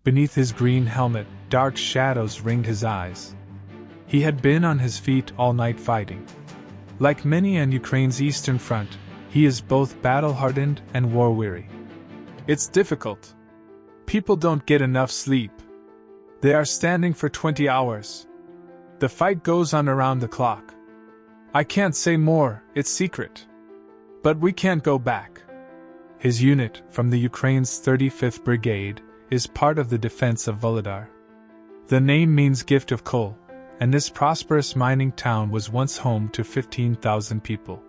Beneath his green helmet, dark shadows ringed his eyes. He had been on his feet all night fighting. Like many on Ukraine's eastern front, he is both battle-hardened and war-weary. It's difficult. People don't get enough sleep. They are standing for 20 hours. The fight goes on around the clock. I can't say more, it's secret. But we can't go back. His unit, from the Ukraine's 35th Brigade, is part of the defense of Volodar. The name means gift of coal, and this prosperous mining town was once home to 15,000 people.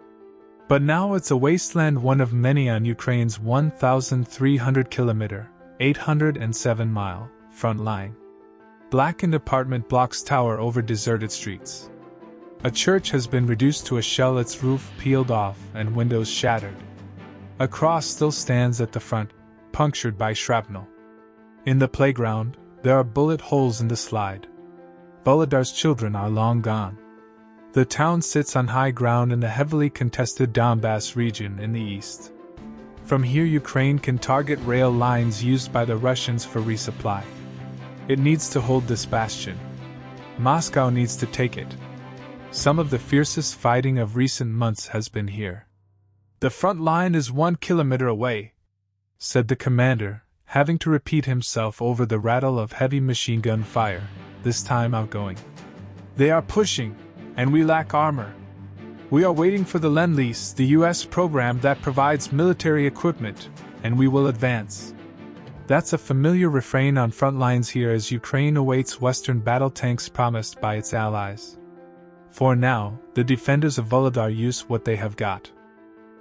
But now it's a wasteland, one of many on Ukraine's 1,300-kilometer, 807-mile, front line. Blackened apartment blocks tower over deserted streets. A church has been reduced to a shell, its roof peeled off and windows shattered. A cross still stands at the front, punctured by shrapnel. In the playground, there are bullet holes in the slide. Volodar's children are long gone. The town sits on high ground in the heavily contested Donbas region in the east. From here, Ukraine can target rail lines used by the Russians for resupply. It needs to hold this bastion. Moscow needs to take it. Some of the fiercest fighting of recent months has been here. The front line is 1 kilometer away, said the commander, having to repeat himself over the rattle of heavy machine gun fire, this time outgoing. They are pushing, and we lack armor. We are waiting for the Lend-Lease, the US program that provides military equipment, and we will advance. That's a familiar refrain on front lines here as Ukraine awaits Western battle tanks promised by its allies. For now, the defenders of Volodar use what they have got.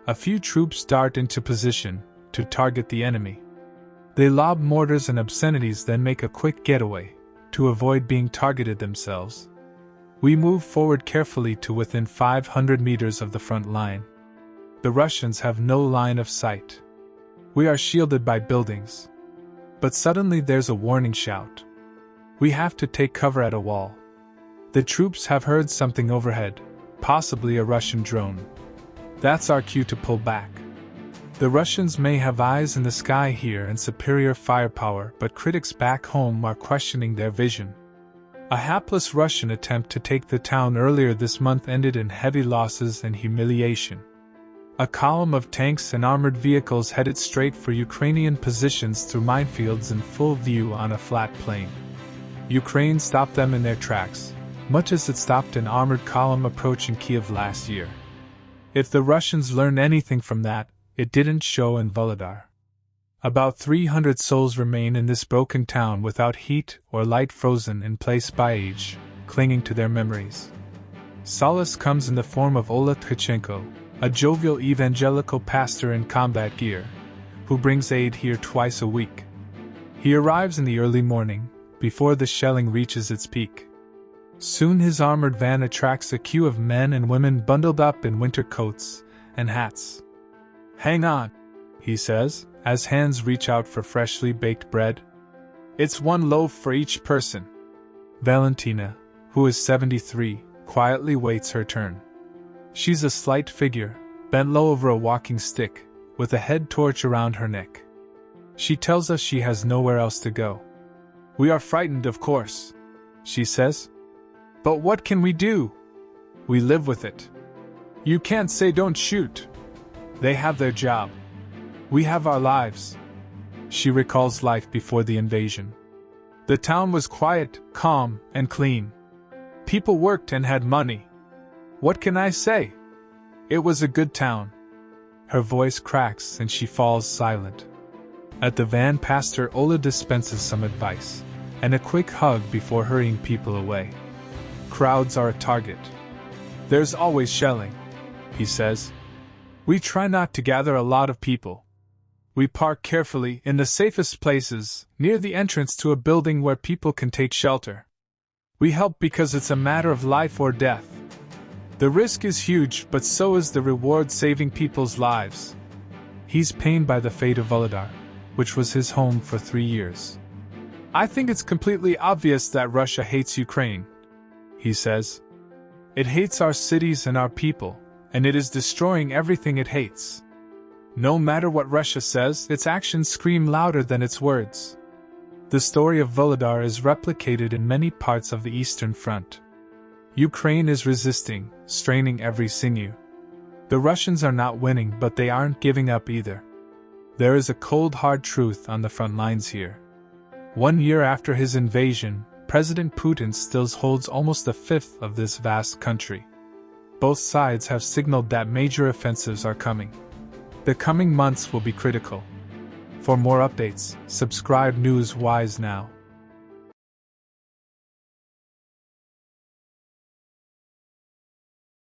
A few troops dart into position to target the enemy. They lob mortars and obscenities, then make a quick getaway, to avoid being targeted themselves. We move forward carefully to within 500 meters of the front line. The Russians have no line of sight. We are shielded by buildings. But suddenly there's a warning shout. We have to take cover at a wall. The troops have heard something overhead, possibly a Russian drone. That's our cue to pull back. The Russians may have eyes in the sky here and superior firepower, but critics back home are questioning their vision. A hapless Russian attempt to take the town earlier this month ended in heavy losses and humiliation. A column of tanks and armored vehicles headed straight for Ukrainian positions through minefields in full view on a flat plain. Ukraine stopped them in their tracks, much as it stopped an armored column approaching Kiev last year. If the Russians learned anything from that, it didn't show in Volodar. About 300 souls remain in this broken town without heat or light, frozen in place by age, clinging to their memories. Solace comes in the form of Ola Tkachenko, a jovial evangelical pastor in combat gear, who brings aid here twice a week. He arrives in the early morning, before the shelling reaches its peak. Soon his armored van attracts a queue of men and women bundled up in winter coats and hats. "Hang on," he says, as hands reach out for freshly baked bread. "It's 1 loaf for each person." Valentina, who is 73, quietly waits her turn. She's a slight figure, bent low over a walking stick, with a head torch around her neck. She tells us she has nowhere else to go. "We are frightened, of course," she says. "But what can we do? We live with it. You can't say don't shoot. They have their job. We have our lives." She recalls life before the invasion. The town was quiet, calm, and clean. People worked and had money. What can I say? It was a good town. Her voice cracks and she falls silent. At the van, Pastor Ola dispenses some advice, and a quick hug before hurrying people away. Crowds are a target. "There's always shelling," he says. "We try not to gather a lot of people. We park carefully in the safest places, near the entrance to a building where people can take shelter. We help because it's a matter of life or death. The risk is huge, but so is the reward, saving people's lives." He's pained by the fate of Volodar, which was his home for 3 years. "I think it's completely obvious that Russia hates Ukraine," he says. "It hates our cities and our people, and it is destroying everything it hates. No matter what Russia says, its actions scream louder than its words. The story of Volodar is replicated in many parts of the Eastern Front. Ukraine is resisting, straining every sinew. The Russians are not winning, but they aren't giving up either. There is a cold hard truth on the front lines here. 1 year after his invasion, President Putin still holds almost a fifth of this vast country. Both sides have signaled that major offensives are coming. The coming months will be critical. For more updates, subscribe News Wise now.